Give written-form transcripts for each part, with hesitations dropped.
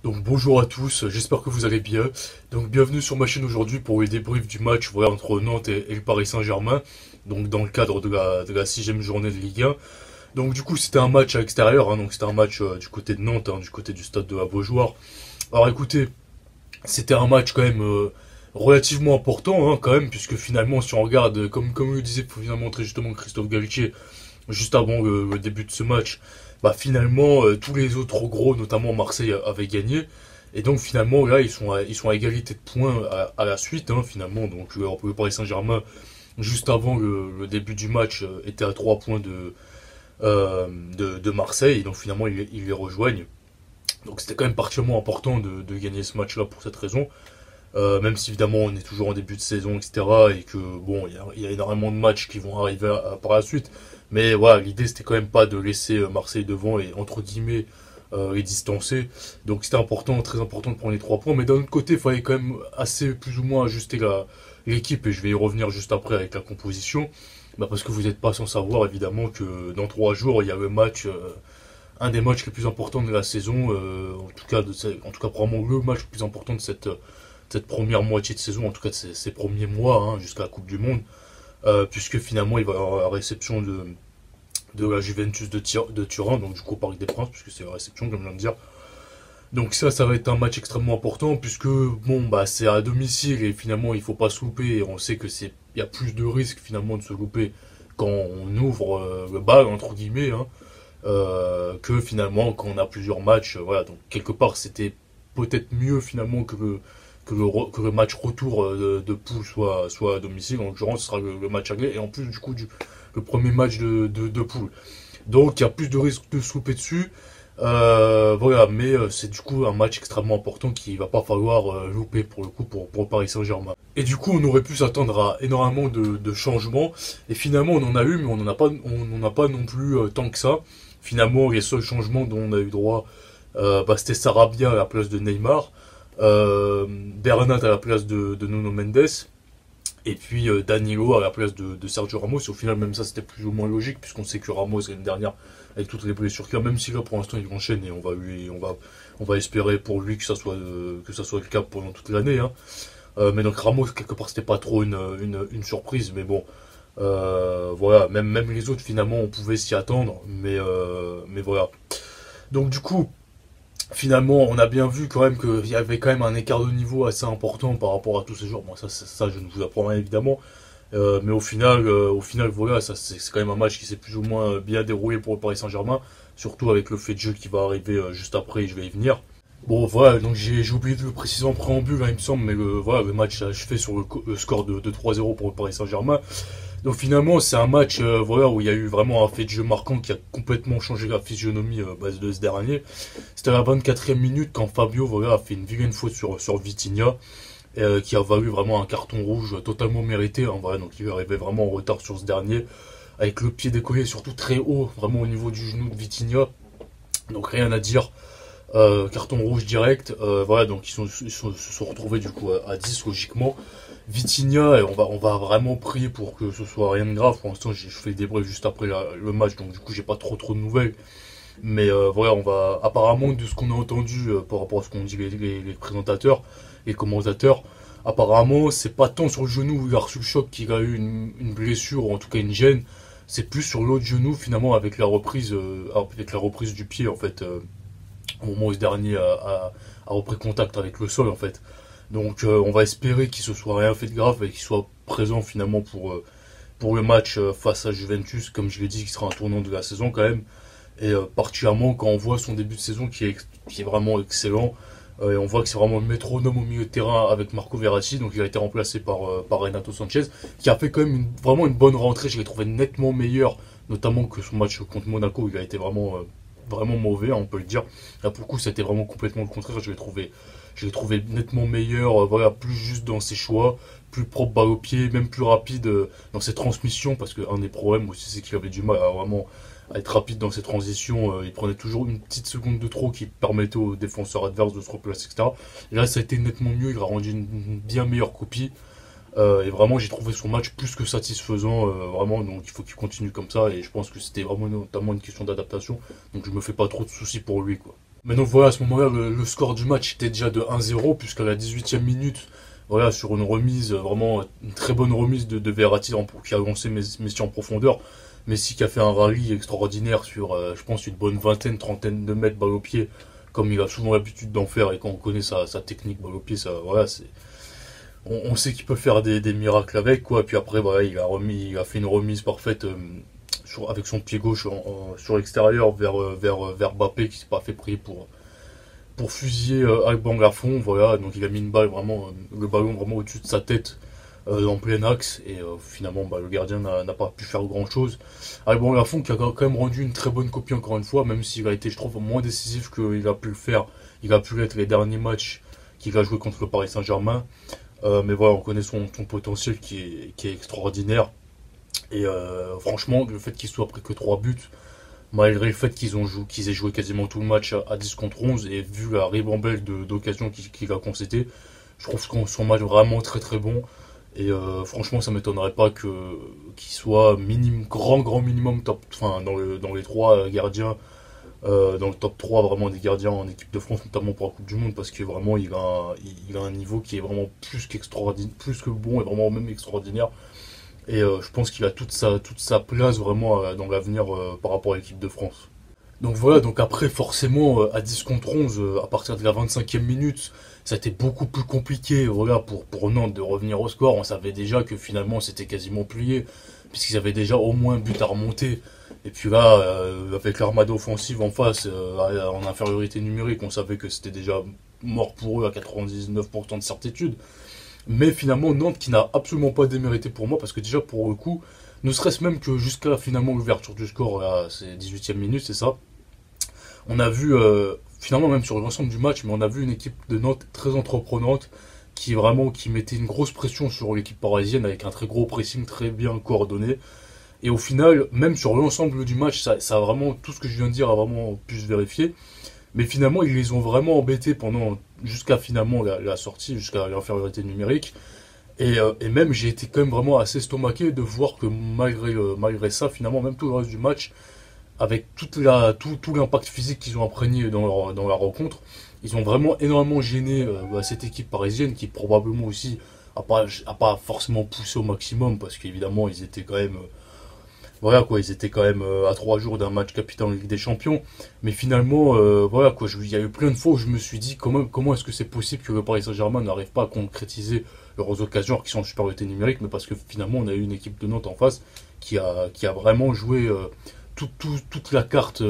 Donc bonjour à tous, j'espère que vous allez bien. Donc bienvenue sur ma chaîne aujourd'hui pour le débrief du match voilà, entre Nantes et le Paris Saint-Germain. Donc dans le cadre de la sixième journée de Ligue 1. Donc du coup c'était un match à l'extérieur, hein, donc c'était un match du côté de Nantes, hein, du côté du stade de la Beaujoire. Alors écoutez, c'était un match quand même relativement important, hein, quand même, puisque finalement si on regarde, comme le disait finalement très justement Christophe Galtier, juste avant le début de ce match, bah finalement tous les autres gros, notamment Marseille, avaient gagné. Et donc finalement là ils sont à égalité de points à la suite, hein, finalement. Donc le Paris Saint-Germain, juste avant le début du match, était à 3 points de Marseille. Et donc finalement ils les rejoignent. Donc c'était quand même particulièrement important de gagner ce match-là pour cette raison. Même si évidemment on est toujours en début de saison, etc. Et que bon, il y a énormément de matchs qui vont arriver par la suite. Mais voilà, l'idée c'était quand même pas de laisser Marseille devant et entre guillemets les distancer. Donc c'était important, très important de prendre les 3 points. Mais d'un autre côté, il fallait quand même assez plus ou moins ajuster l'équipe et je vais y revenir juste après avec la composition. Bah parce que vous n'êtes pas sans savoir évidemment que dans 3 jours il y a le match, un des matchs les plus importants de la saison, en tout cas probablement le match le plus important de cette première moitié de saison, en tout cas de ces premiers mois, hein, jusqu'à la Coupe du Monde, puisque finalement il va y avoir la réception de la Juventus de Turin, donc du coup au Parc des Princes, puisque c'est la réception comme je viens de dire. Donc ça va être un match extrêmement important, puisque bon bah c'est à domicile et finalement il faut pas se louper, et on sait que il y a plus de risques finalement de se louper quand on ouvre le bal entre guillemets, hein, que finalement quand on a plusieurs matchs, voilà. Donc quelque part c'était peut-être mieux finalement que le match retour de poule soit à domicile. En l'occurrence, ce sera le match aller et en plus du coup le premier match de poule. Donc il y a plus de risques de se louper dessus. Voilà, mais c'est du coup un match extrêmement important qu'il va pas falloir louper pour le coup pour Paris Saint-Germain. Et du coup, on aurait pu s'attendre à énormément de changements. Et finalement, on en a eu, mais on en a pas non plus tant que ça. Finalement, les seuls changements dont on a eu droit, bah, c'était Sarabia à la place de Neymar, Bernat à la place de Nuno Mendes, et puis Danilo à la place de Sergio Ramos. Et au final, même ça, c'était plus ou moins logique, puisqu'on sait que Ramos, l'année dernière, avec toutes les blessures qu'il a, même si là, pour l'instant, il enchaîne, et on va espérer pour lui que ça soit le cas pendant toute l'année, hein. Mais donc Ramos, quelque part, c'était pas trop une surprise, mais bon, voilà, même les autres, finalement, on pouvait s'y attendre, mais voilà. Donc du coup, finalement, on a bien vu quand même qu'il y avait quand même un écart de niveau assez important par rapport à tous ces joueurs. Bon, ça je ne vous apprends rien évidemment. Mais au final, voilà, ça c'est quand même un match qui s'est plus ou moins bien déroulé pour le Paris Saint-Germain, surtout avec le fait de jeu qui va arriver juste après, et je vais y venir. Bon, voilà, donc j'ai oublié de le préciser en préambule, hein, il me semble, mais voilà, le match a achevé sur le score de 3-0 pour le Paris Saint-Germain. Donc finalement, c'est un match voilà, où il y a eu vraiment un fait de jeu marquant qui a complètement changé la physionomie de ce dernier. C'était à la 24e minute quand Fabio voilà, a fait une vilaine faute sur Vitinha, qui a valu vraiment un carton rouge totalement mérité, hein, voilà, donc il arrivait vraiment en retard sur ce dernier, avec le pied décollé surtout très haut, vraiment au niveau du genou de Vitinha. Donc rien à dire. Carton rouge direct, voilà, donc se sont retrouvés du coup à 10 logiquement. Vitinha, et on va vraiment prier pour que ce soit rien de grave. Pour l'instant, je fais le débrief juste après le match, donc du coup, j'ai pas trop de nouvelles. Mais voilà, on va apparemment de ce qu'on a entendu par rapport à ce qu'ont dit les présentateurs, les commentateurs. Apparemment, c'est pas tant sur le genou où il a reçu le choc qu'il a eu une blessure ou en tout cas une gêne. C'est plus sur l'autre genou finalement avec la reprise du pied en fait. Au moment où ce dernier a repris contact avec le sol en fait. Donc on va espérer qu'il se soit rien fait de grave et qu'il soit présent finalement pour le match face à Juventus, comme je l'ai dit, qui sera un tournant de la saison quand même. Et particulièrement quand on voit son début de saison qui est vraiment excellent. Et on voit que c'est vraiment le métronome au milieu de terrain avec Marco Verratti, donc il a été remplacé par Renato Sanchez, qui a fait quand même vraiment une bonne rentrée. Je l'ai trouvé nettement meilleur, notamment que son match contre Monaco, où il a été vraiment mauvais, hein, on peut le dire. Là, pour le coup, c'était vraiment complètement le contraire. Je l'ai trouvé nettement meilleur, voilà, plus juste dans ses choix, plus propre balle au pied, même plus rapide dans ses transmissions, parce qu'un des problèmes aussi, c'est qu'il avait du mal à vraiment à être rapide dans ses transitions. Il prenait toujours une petite seconde de trop qui permettait aux défenseurs adverses de se replacer, etc. Et là, ça a été nettement mieux. Il a rendu une bien meilleure copie. Et vraiment, j'ai trouvé son match plus que satisfaisant, vraiment. Donc, il faut qu'il continue comme ça. Et je pense que c'était vraiment notamment une question d'adaptation. Donc, je me fais pas trop de soucis pour lui, quoi. Mais donc voilà, à ce moment-là, le score du match était déjà de 1-0, puisqu'à la 18e minute, voilà, sur une remise, vraiment une très bonne remise de Verratti qui a lancé Messi en profondeur. Messi qui a fait un rallye extraordinaire sur, je pense, une bonne vingtaine, trentaine de mètres balle au pied, comme il a souvent l'habitude d'en faire, et quand on connaît sa technique balle au pied, ça, voilà, on sait qu'il peut faire des miracles avec, quoi. Puis après, voilà, il a fait une remise parfaite avec son pied gauche sur l'extérieur vers Mbappé qui s'est pas fait prier pour fusiller Alban Lafont, voilà, donc il a mis une balle vraiment, le ballon vraiment au-dessus de sa tête en plein axe, et finalement bah, le gardien n'a pas pu faire grand chose. Alban Lafont qui a quand même rendu une très bonne copie encore une fois, même s'il a été, je trouve, moins décisif qu'il a pu le faire, il a pu l'être les derniers matchs qu'il a joué contre le Paris Saint-Germain. Mais voilà, on connaît son potentiel qui est extraordinaire. Et franchement, le fait qu'il soit pris que 3 buts, malgré le fait qu'ils aient joué quasiment tout le match à 10 contre 11, et vu la ribambelle d'occasions qu'il a concédé, je trouve son match vraiment très très bon. Et franchement, ça m'étonnerait pas qu'il soit grand minimum top, enfin dans les trois gardiens, dans le top 3 vraiment des gardiens en équipe de France, notamment pour la Coupe du Monde, parce que vraiment il a un niveau qui est vraiment plus qu'extraordinaire, plus que bon et vraiment même extraordinaire. Et je pense qu'il a toute sa place vraiment dans l'avenir par rapport à l'équipe de France. Donc voilà, donc après forcément à 10 contre 11, à partir de la 25e minute, ça a été beaucoup plus compliqué voilà, pour Nantes de revenir au score. On savait déjà que finalement c'était quasiment plié, puisqu'ils avaient déjà au moins un but à remonter. Et puis là, avec l'armada offensive en face, en infériorité numérique, on savait que c'était déjà mort pour eux à 99% de certitude. Mais finalement, Nantes qui n'a absolument pas démérité pour moi, parce que déjà pour le coup, ne serait-ce même que jusqu'à finalement l'ouverture du score, là, c'est 18e minute, c'est ça. On a vu, finalement même sur l'ensemble du match, mais on a vu une équipe de Nantes très entreprenante, qui mettait une grosse pression sur l'équipe parisienne avec un très gros pressing très bien coordonné. Et au final, même sur l'ensemble du match, ça a vraiment, tout ce que je viens de dire a vraiment pu se vérifier. Mais finalement, ils les ont vraiment embêtés jusqu'à finalement la sortie, jusqu'à l'infériorité numérique. Et même, j'ai été quand même vraiment assez estomaqué de voir que malgré ça, finalement, même tout le reste du match, avec tout l'impact physique qu'ils ont imprégné dans la rencontre, ils ont vraiment énormément gêné cette équipe parisienne qui probablement aussi a pas forcément poussé au maximum parce qu'évidemment ils étaient quand même voilà quoi, ils étaient quand même à 3 jours d'un match capital en Ligue des Champions. Mais finalement, voilà quoi, il y a eu plein de fois où je me suis dit comment est-ce que c'est possible que le Paris Saint-Germain n'arrive pas à concrétiser leurs occasions alors qu'ils sont en supériorité numérique, mais parce que finalement on a eu une équipe de Nantes en face qui a vraiment joué toute la carte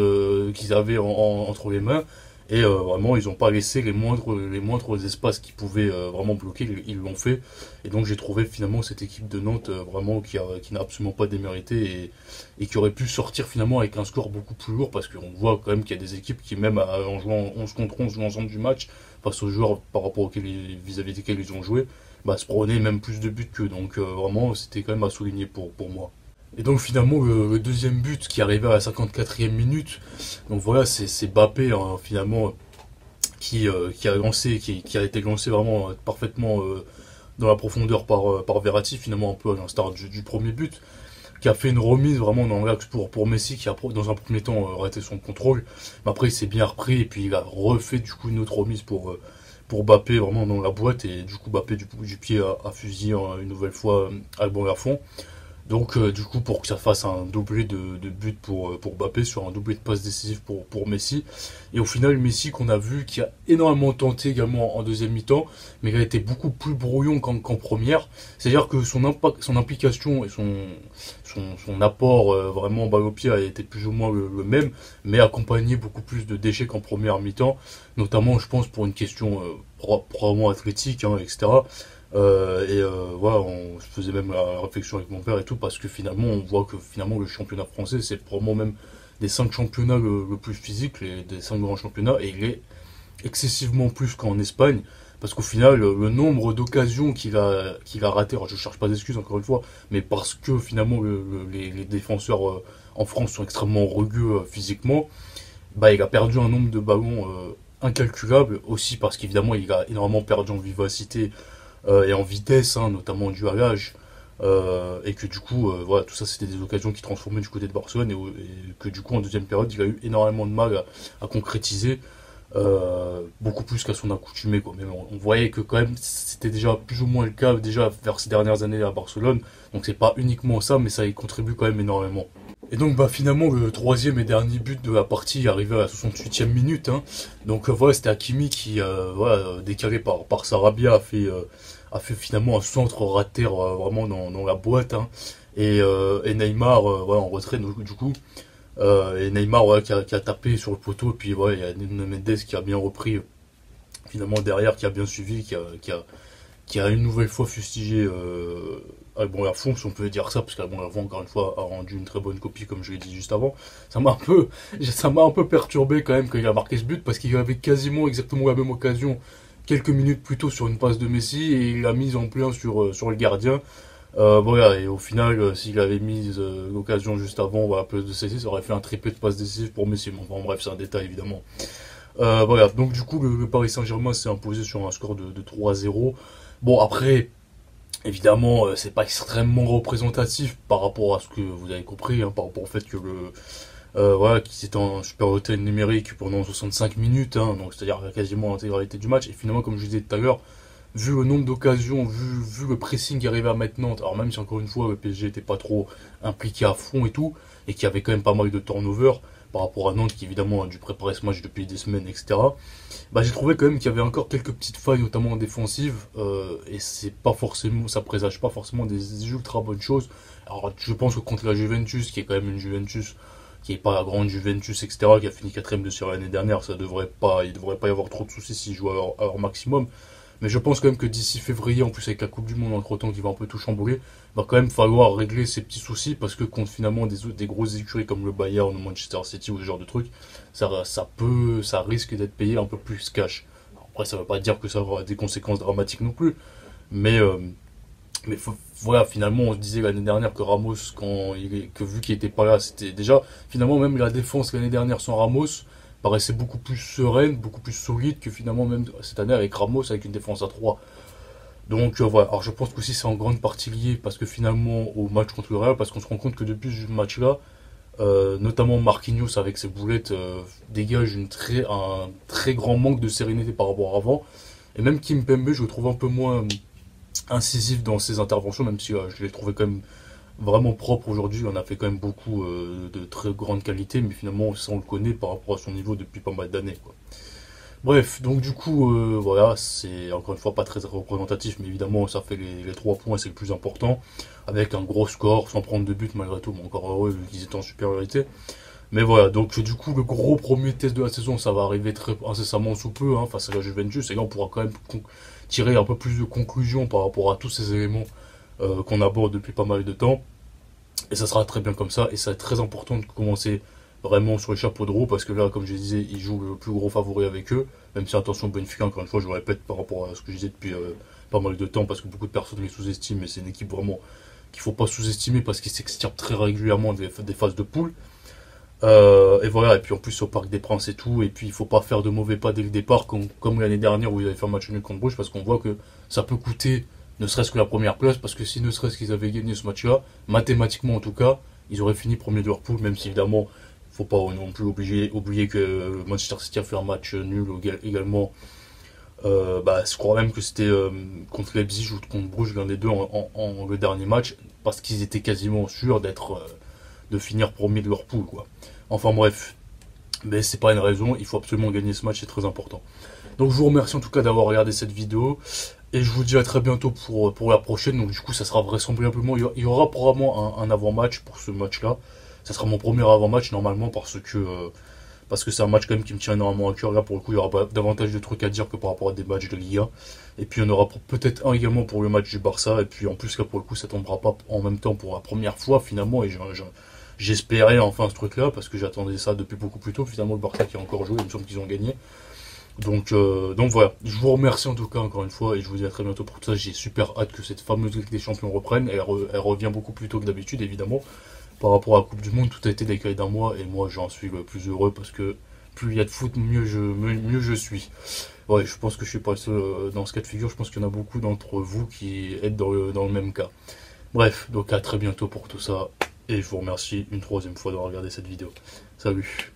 qu'ils avaient entre les mains. Et vraiment, ils n'ont pas laissé les moindres espaces qui pouvaient vraiment bloquer, ils l'ont fait. Et donc j'ai trouvé finalement cette équipe de Nantes vraiment qui n'a absolument pas démérité et qui aurait pu sortir finalement avec un score beaucoup plus lourd parce qu'on voit quand même qu'il y a des équipes qui même en jouant 11 contre 11 l'ensemble du match face aux joueurs par rapport vis-à-vis desquels ils ont joué, bah, se prenaient même plus de buts qu'eux. Donc vraiment c'était quand même à souligner pour moi. Et donc finalement le deuxième but qui arrivait à la 54e minute, donc voilà c'est Mbappé hein, finalement qui a été lancé vraiment parfaitement dans la profondeur par Verratti finalement un peu à l'instar du premier but, qui a fait une remise vraiment dans l'axe pour Messi qui a dans un premier temps raté son contrôle, mais après il s'est bien repris et puis il a refait du coup une autre remise pour Mbappé vraiment dans la boîte et du coup Mbappé du pied a fusillé une nouvelle fois Alban Lafont. Donc du coup pour que ça fasse un doublé de buts pour Mbappé sur un doublé de passes décisives pour Messi. Et au final Messi qu'on a vu qui a énormément tenté également en deuxième mi-temps, mais il a été beaucoup plus brouillon qu'en première. C'est-à-dire que son implication et son apport vraiment balle au pied a été plus ou moins le même, mais accompagné beaucoup plus de déchets qu'en première mi-temps, notamment je pense pour une question probablement athlétique, hein, etc. Voilà, on se faisait même la réflexion avec mon père et tout, parce que finalement, on voit que finalement le championnat français, c'est probablement même des 5 championnats le plus physique, des 5 grands championnats, et il est excessivement plus qu'en Espagne, parce qu'au final, le nombre d'occasions qu'il a raté, alors je cherche pas d'excuses encore une fois, mais parce que finalement les défenseurs en France sont extrêmement rugueux physiquement, bah il a perdu un nombre de ballons incalculable, aussi parce qu'évidemment il a énormément perdu en vivacité et en vitesse, hein, notamment dû à l'âge, et que du coup, voilà, tout ça c'était des occasions qui transformaient du côté de Barcelone, et que du coup en deuxième période il a eu énormément de mal à concrétiser. beaucoup plus qu'à son accoutumée, quoi. Mais on voyait que quand même c'était déjà plus ou moins le cas déjà vers ces dernières années à Barcelone, donc c'est pas uniquement ça, mais ça y contribue quand même énormément. Et donc bah finalement le troisième et dernier but de la partie arrivé à la 68e minute, hein. Donc voilà, c'était Hakimi qui voilà, décalé par Sarabia a fait finalement un centre raté vraiment dans la boîte, hein. Et Neymar voilà, en retrait du coup. Et Neymar ouais, qui a tapé sur le poteau, et puis ouais, il y a Nuno Mendes qui a bien repris finalement derrière, qui a bien suivi, qui a une nouvelle fois fustigé Albon Lafont, si on peut dire ça, parce qu'Albon Lafont, encore une fois, a rendu une très bonne copie, comme je l'ai dit juste avant. Ça m'a un peu perturbé quand même quand il a marqué ce but, parce qu'il avait quasiment exactement la même occasion quelques minutes plus tôt sur une passe de Messi, et il l'a mise en plein sur le gardien. Voilà, et au final, s'il avait mis l'occasion juste avant, voilà, plus de celle-ci, ça aurait fait un triplé de passes décisives pour Messi. Bon, enfin, bref, c'est un détail évidemment. Voilà, donc du coup, le Paris Saint-Germain s'est imposé sur un score de 3-0. Bon, après, évidemment, c'est pas extrêmement représentatif par rapport à ce que vous avez compris, hein, par rapport au fait que voilà, qu'ils étaient en supériorité numérique pendant 65 minutes, hein, donc c'est-à-dire quasiment l'intégralité du match. Et finalement, comme je disais tout à l'heure, vu le nombre d'occasions, vu le pressing qui arrivait à mettre Nantes, alors même si encore une fois le PSG était pas trop impliqué à fond et tout, et qu'il y avait quand même pas mal de turnover par rapport à Nantes qui évidemment a dû préparer ce match depuis des semaines, etc. Bah, j'ai trouvé quand même qu'il y avait encore quelques petites failles, notamment en défensive, et c'est pas forcément, ça présage pas forcément des ultra bonnes choses. Alors je pense que contre la Juventus, qui est quand même une Juventus qui est pas la grande Juventus, etc., qui a fini quatrième de série l'année dernière, il devrait pas y avoir trop de soucis s'ils jouent à leur maximum. Mais je pense quand même que d'ici février, en plus avec la Coupe du Monde entre temps qui va un peu tout chambouler, va quand même falloir régler ces petits soucis parce que contre finalement des grosses écuries comme le Bayern ou Manchester City ou ce genre de trucs, ça risque d'être payé un peu plus cash. Après, ça veut pas dire que ça aura des conséquences dramatiques non plus, mais voilà, finalement, on se disait l'année dernière que Ramos, que vu qu'il était pas là, c'était déjà, finalement, même la défense l'année dernière sans Ramos paraissait beaucoup plus sereine, beaucoup plus solide que finalement, même cette année avec Ramos, avec une défense à 3. Donc voilà, alors je pense que aussi c'est en grande partie lié parce que finalement au match contre le Real, parce qu'on se rend compte que depuis ce match-là, notamment Marquinhos avec ses boulettes dégage un très grand manque de sérénité par rapport à avant. Et même Kimpembe, je le trouve un peu moins incisif dans ses interventions, même si je l'ai trouvé quand même vraiment propre aujourd'hui. On a fait quand même beaucoup de très grande qualité, mais finalement ça on le connaît par rapport à son niveau depuis pas mal d'années, quoi. Bref, donc du coup, voilà, c'est encore une fois pas très représentatif, mais évidemment ça fait les 3 points, c'est le plus important, avec un gros score, sans prendre de but malgré tout, mais encore heureux vu qu'ils étaient en supériorité. Mais voilà, donc du coup le gros premier test de la saison, ça va arriver très incessamment sous peu, hein, face à la Juventus, et là on pourra quand même tirer un peu plus de conclusions par rapport à tous ces éléments qu'on aborde depuis pas mal de temps. Et ça sera très bien comme ça, et ça va être très important de commencer vraiment sur les chapeaux de roue, parce que là, comme je disais, ils jouent le plus gros favori avec eux, même si attention, Benfica, encore une fois, je le répète par rapport à ce que je disais depuis pas mal de temps, parce que beaucoup de personnes les sous-estiment, mais c'est une équipe vraiment qu'il faut pas sous-estimer, parce qu'ils s'extirpent très régulièrement des phases de poule. Et voilà, et puis en plus au Parc des Princes et tout, et puis il faut pas faire de mauvais pas dès le départ, comme l'année dernière où ils avaient fait un match nul contre Bruges, parce qu'on voit que ça peut coûter ne serait-ce que la première place, parce que si ne serait-ce qu'ils avaient gagné ce match-là, mathématiquement en tout cas, ils auraient fini premier de leur poule, même si évidemment, faut pas non plus oublier que Manchester City a fait un match nul également. Bah, je crois même que c'était contre Leipzig ou contre Bruges, l'un des deux en le dernier match, parce qu'ils étaient quasiment sûrs de finir premier de leur poule, quoi. Enfin bref, mais c'est pas une raison, il faut absolument gagner ce match, c'est très important. Donc je vous remercie en tout cas d'avoir regardé cette vidéo, et je vous dis à très bientôt pour la prochaine. Donc du coup ça sera vraisemblablement, il y aura probablement un avant-match pour ce match-là. Ça sera mon premier avant-match normalement parce que c'est un match quand même qui me tient énormément à cœur. Là pour le coup il y aura davantage de trucs à dire que par rapport à des matchs de Liga. Et puis on aura peut-être un également pour le match du Barça. Et puis en plus là pour le coup ça tombera pas en même temps pour la première fois finalement. Et j'espérais enfin ce truc-là parce que j'attendais ça depuis beaucoup plus tôt. Finalement le Barça qui a encore joué, il me semble qu'ils ont gagné. Donc voilà, je vous remercie en tout cas encore une fois et je vous dis à très bientôt pour tout ça. J'ai super hâte que cette fameuse Ligue des Champions reprenne. Elle revient beaucoup plus tôt que d'habitude évidemment. Par rapport à la Coupe du Monde, tout a été décalé d'un mois et moi j'en suis le plus heureux parce que plus il y a de foot, mieux je suis. Ouais, je pense que je suis pas le seul dans ce cas de figure. Je pense qu'il y en a beaucoup d'entre vous qui êtes dans le même cas. Bref, donc à très bientôt pour tout ça et je vous remercie une troisième fois d'avoir regardé cette vidéo. Salut.